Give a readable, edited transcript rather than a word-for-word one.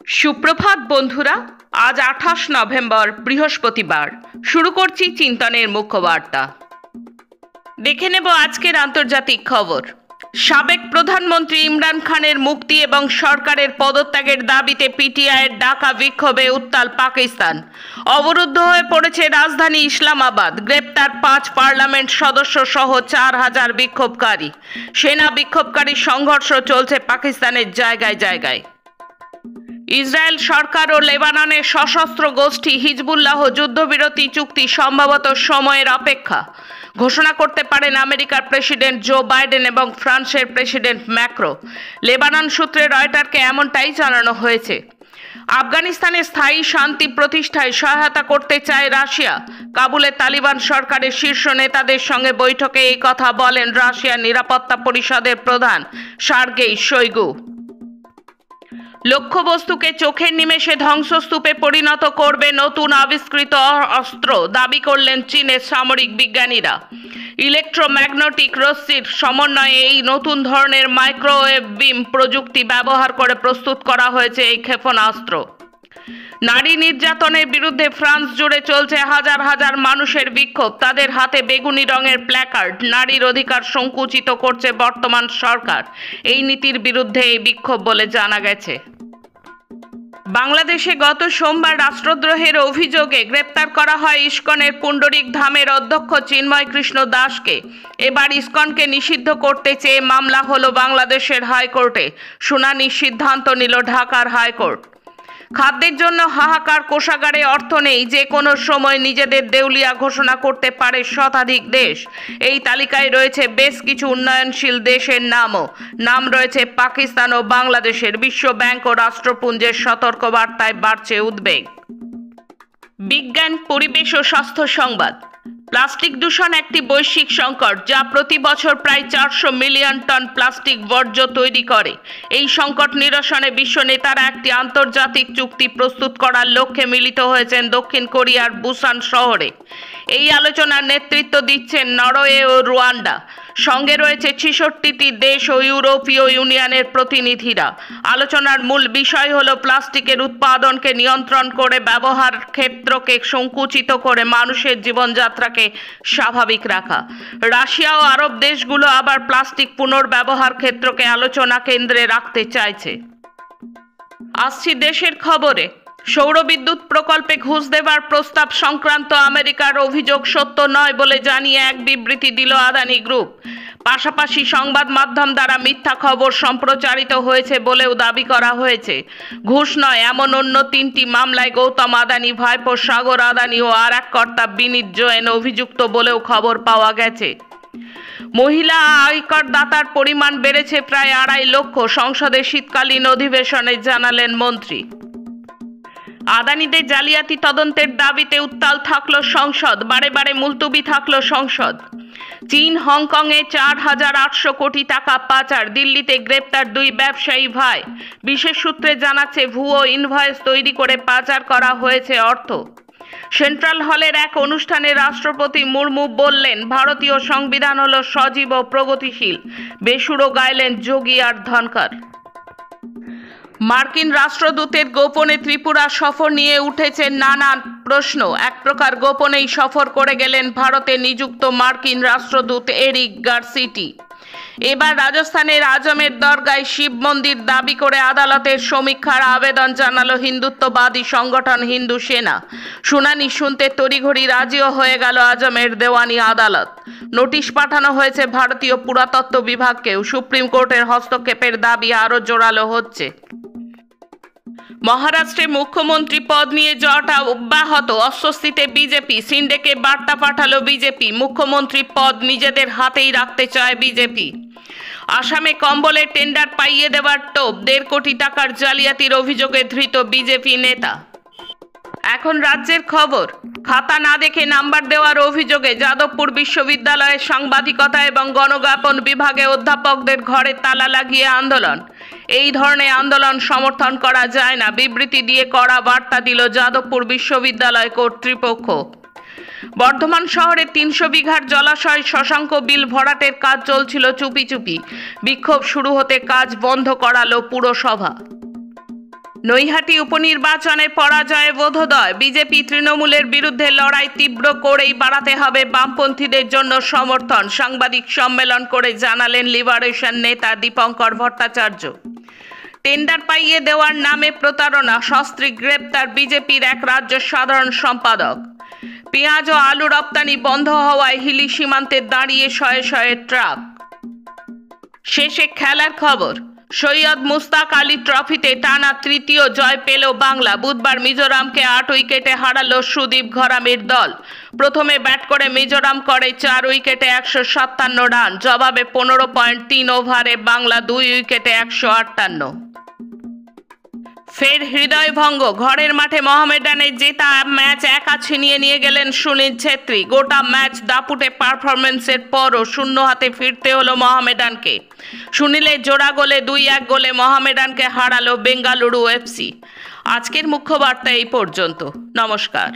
সুপ্রভাত বন্ধুরা। আজ 28 নভেম্বর বৃহস্পতিবার। শুরু করছি চিন্তনের মুখ্য বার্তা। দেখে নেব আজকের আন্তর্জাতিক খবর। সাবেক প্রধানমন্ত্রী ইমরান খানের মুক্তি এবং সরকারের পদত্যাগের দাবিতে পিটিআইয়ের ডাকা বিক্ষোভে উত্তাল পাকিস্তান। অবরুদ্ধ হয়ে পড়েছে রাজধানী ইসলামাবাদ। গ্রেপ্তার 5 পার্লামেন্ট সদস্য সহ 4000 বিক্ষোভকারী। সেনা বিক্ষোভকারী সংঘর্ষ চলছে পাকিস্তানের জায়গায় জায়গায়। ইসরায়েল সরকার ও লেবাননের সশস্ত্র গোষ্ঠী হিজবুল্লাহ যুদ্ধবিরতি চুক্তি সম্ভবত সময়ের অপেক্ষা ঘোষণা করতে পারেন আমেরিকার প্রেসিডেন্ট জো বাইডেন এবং ফ্রান্সের প্রেসিডেন্ট ম্যাক্রো। লেবানন সূত্রে রয়টারকে এমনটাই জানানো হয়েছে। আফগানিস্তানে স্থায়ী শান্তি প্রতিষ্ঠায় সহায়তা করতে চায় রাশিয়া। কাবুলে তালিবান সরকারের শীর্ষ নেতাদের সঙ্গে বৈঠকে এই কথা বলেন রাশিয়ার নিরাপত্তা পরিষদের প্রধান সার্গেই শোইগু। লক্ষ্যবস্তুকে চোখের নিমেষে ধ্বংসস্তূপে পরিণত করবে নতুন আবিষ্কৃত অস্ত্র, দাবি করলেন চীনের সামরিক বিজ্ঞানীরা। ইলেকট্রোম্যাগনেটিক রশ্মির সমন্বয়ে এই নতুন ধরনের মাইক্রোওয়েভ বিম প্রযুক্তি ব্যবহার করে প্রস্তুত করা হয়েছে এই ক্ষেপণাস্ত্র। নারী নির্যাতনের বিরুদ্ধে ফ্রান্স জুড়ে চলছে হাজার হাজার মানুষের বিক্ষোভ। তাদের হাতে বেগুনি রঙের প্ল্যাকার্ড। নারীর অধিকার সংকুচিত করছে বর্তমান সরকার। এই নীতির বিরুদ্ধে এই বিক্ষোভ বলে জানা গেছে। বাংলাদেশে গত সোমবার রাষ্ট্রদ্রোহের অভিযোগে গ্রেপ্তার করা হয় ইসকনের পুণ্ডরিক ধামের অধ্যক্ষ চিন্ময় কৃষ্ণ দাসকে। এবার ইসকনকে নিষিদ্ধ করতে চেয়ে মামলা হলো বাংলাদেশের হাইকোর্টে। শুনানির সিদ্ধান্ত নিল ঢাকার হাইকোর্ট। খাদ্যের জন্য হাহাকার, কোষাগারে অর্থ নেই, যে কোনো সময় নিজেদের দেউলিয়া ঘোষণা করতে পারে শতাধিক দেশ। এই তালিকায় রয়েছে বেশ কিছু উন্নয়নশীল দেশের নাম রয়েছে পাকিস্তান ও বাংলাদেশের। বিশ্ব ব্যাংক ও রাষ্ট্রপুঞ্জের সতর্কবার্তায় বাড়ছে উদ্বেগ। বিজ্ঞান, পরিবেশ ও স্বাস্থ্য সংবাদ। প্লাস্টিক দূষণ একটি বৈশ্বিক সংকট, যা প্রতি বছর প্রায় 400 মিলিয়ন টন প্লাস্টিক বর্জ্য তৈরি করে। এই সংকট নিরসনে বিশ্ব নেতারা একটি আন্তর্জাতিক চুক্তি প্রস্তুত করার লক্ষ্যে মিলিত হয়েছেন দক্ষিণ কোরিয়ার বুসান শহরে। এই আলোচনার নেতৃত্ব দিচ্ছেন নরওয়ে ও রুয়ান্ডা। সঙ্গে রয়েছে 66টি দেশ ও ইউরোপীয় ইউনিয়নের প্রতিনিধিরা। আলোচনার মূল বিষয় হল প্লাস্টিকের উৎপাদনকে নিয়ন্ত্রণ করে ব্যবহার ক্ষেত্রকে সংকুচিত করে মানুষের জীবনযাত্রাকে স্বাভাবিক রাখা। রাশিয়া ও আরব দেশগুলো আবার প্লাস্টিক পুনর্ব্যবহার ক্ষেত্রকে আলোচনা কেন্দ্রে রাখতে চাইছে। আসছি দেশের খবরে। সৌরবিদ্যুৎ প্রকল্পে ঘুষ দেবার প্রস্তাব সংক্রান্ত আমেরিকার অভিযোগ সত্য নয় বলে জানিয়ে এক বিবৃতি দিল আদানি গ্রুপ। পাশাপাশি সংবাদ মাধ্যম দ্বারা মিথ্যা খবর সম্প্রচারিত হয়েছে বলেও দাবি করা হয়েছে। ঘুষ নয় এমন অন্য 3টি মামলায় গৌতম আদানি, ভাইপো সাগর আদানি ও আর এক কর্তা বিনীত জৈন অভিযুক্ত বলেও খবর পাওয়া গেছে। মহিলা আয়কর দাতার পরিমাণ বেড়েছে প্রায় 2.5 লক্ষ, সংসদের শীতকালীন অধিবেশনে জানালেন মন্ত্রী। আদানিদের জালিয়াতি তদন্তের দাবিতে উত্তাল থাকলো সংসদ। বারে বারে মুলতবি থাকলো সংসদ। চীন, হংকংয়ে 4800 কোটি টাকা পাচার। দিল্লিতে গ্রেপ্তার 2 ব্যবসায়ী ভাই। বিশেষ সূত্রে জানাচ্ছে ভুয়ো ইনভয়েস তৈরি করে পাচার করা হয়েছে অর্থ। সেন্ট্রাল হলের এক অনুষ্ঠানে রাষ্ট্রপতি মুর্মু বললেন, ভারতীয় সংবিধান হলো সজীব ও প্রগতিশীল। বেসুরো গাইলেন যোগী আর ধনকর। মার্কিন রাষ্ট্রদূতের গোপনে ত্রিপুরা সফর নিয়ে উঠেছে নানান প্রশ্ন। এক প্রকার গোপনেই সফর করে গেলেন ভারতে নিযুক্ত মার্কিন রাষ্ট্রদূত এরিক গারসিটি। এবার রাজস্থানের আজমের দরগায় শিব মন্দির দাবি করে আদালতের সমীক্ষার আবেদন জানালো হিন্দুত্ববাদী সংগঠন হিন্দু সেনা। শুনানি শুনতে তড়িঘড়ি রাজিও হয়ে গেল আজমের দেওয়ানি আদালত। নোটিশ পাঠানো হয়েছে ভারতীয় পুরাতত্ত্ব বিভাগকেও। সুপ্রিম কোর্টের হস্তক্ষেপের দাবি আরও জোরালো হচ্ছে। মহারাষ্ট্রে মুখ্যমন্ত্রী পদ নিয়ে জট অব্যাহত। অস্বস্তিতে বিজেপি। সিন্ডেকে বার্তা পাঠালো বিজেপি। মুখ্যমন্ত্রী পদ নিজেদের হাতেই রাখতে চায় বিজেপি। আসামে কম্বলের টেন্ডার পাইয়ে দেওয়ার টোপ। 1.5 কোটি টাকার জালিয়াতির অভিযোগে ধৃত বিজেপি নেতা। এখন রাজ্যের খবর। খাতা না দেখে নাম্বার দেওয়ার অভিযোগে যাদবপুর বিশ্ববিদ্যালয়ের সাংবাদিকতা এবং গণজ্ঞাপন বিভাগে অধ্যাপকদের ঘরে তালা লাগিয়ে আন্দোলন। এই ধরনের আন্দোলন সমর্থন করা যায় না। বিবৃতি দিয়ে কড়া বার্তা দিল যাদবপুর বিশ্ববিদ্যালয় কর্তৃপক্ষ। বর্ধমান শহরে 300 বিঘার জলাশয় শশাঙ্ক বিল ভরাটের কাজ চলছিল চুপি চুপি। বিক্ষোভ শুরু হতে কাজ বন্ধ করালো পুরসভা। নৈহাটি উপনির্বাচনে পরাজয়ে বোধোদয়, বিজেপি তৃণমূলের বিরুদ্ধে লড়াই তীব্র করেই বাড়াতে হবে বামপন্থীদের জন্য সমর্থন, সাংবাদিক সম্মেলন করে জানালেন লিবারেশন নেতা দীপঙ্কর ভট্টাচার্য। টেন্ডার পাইয়ে দেওয়ার নামে প্রতারণা, সস্ত্রীক গ্রেপ্তার বিজেপির এক রাজ্য সাধারণ সম্পাদক। পেঁয়াজ ও আলু রপ্তানি বন্ধ হওয়ায় হিলি সীমান্তে দাঁড়িয়ে শয়ে শয়ে ট্রাক। শেষে খেলার খবর। সৈয়দ মুস্তাক আলী ট্রফিতে টানা তৃতীয় জয় পেল বাংলা। বুধবার মিজোরামকে 8 উইকেটে হারালো সুদীপ ঘরামির দল। প্রথমে ব্যাট করে মিজোরাম করে 4 উইকেটে 157 রান। জবাবে 15.3 ওভারে বাংলা 2 উইকেটে 158। ফের হৃদয়ভঙ্গ। ঘরের মাঠে মোহামেডানের জেতা ম্যাচ একা ছিনিয়ে নিয়ে গেলেন সুনীল ছেত্রী। গোটা ম্যাচ দাপুটে পারফরমেন্সের পরও শূন্য হাতে ফিরতে হলো মোহামেডানকে। সুনীলের জোড়া গোলে 2-1 গোলে মোহামেডানকে হারালো বেঙ্গালুরু এফসি। আজকের মুখ্য বার্তা এই পর্যন্ত। নমস্কার।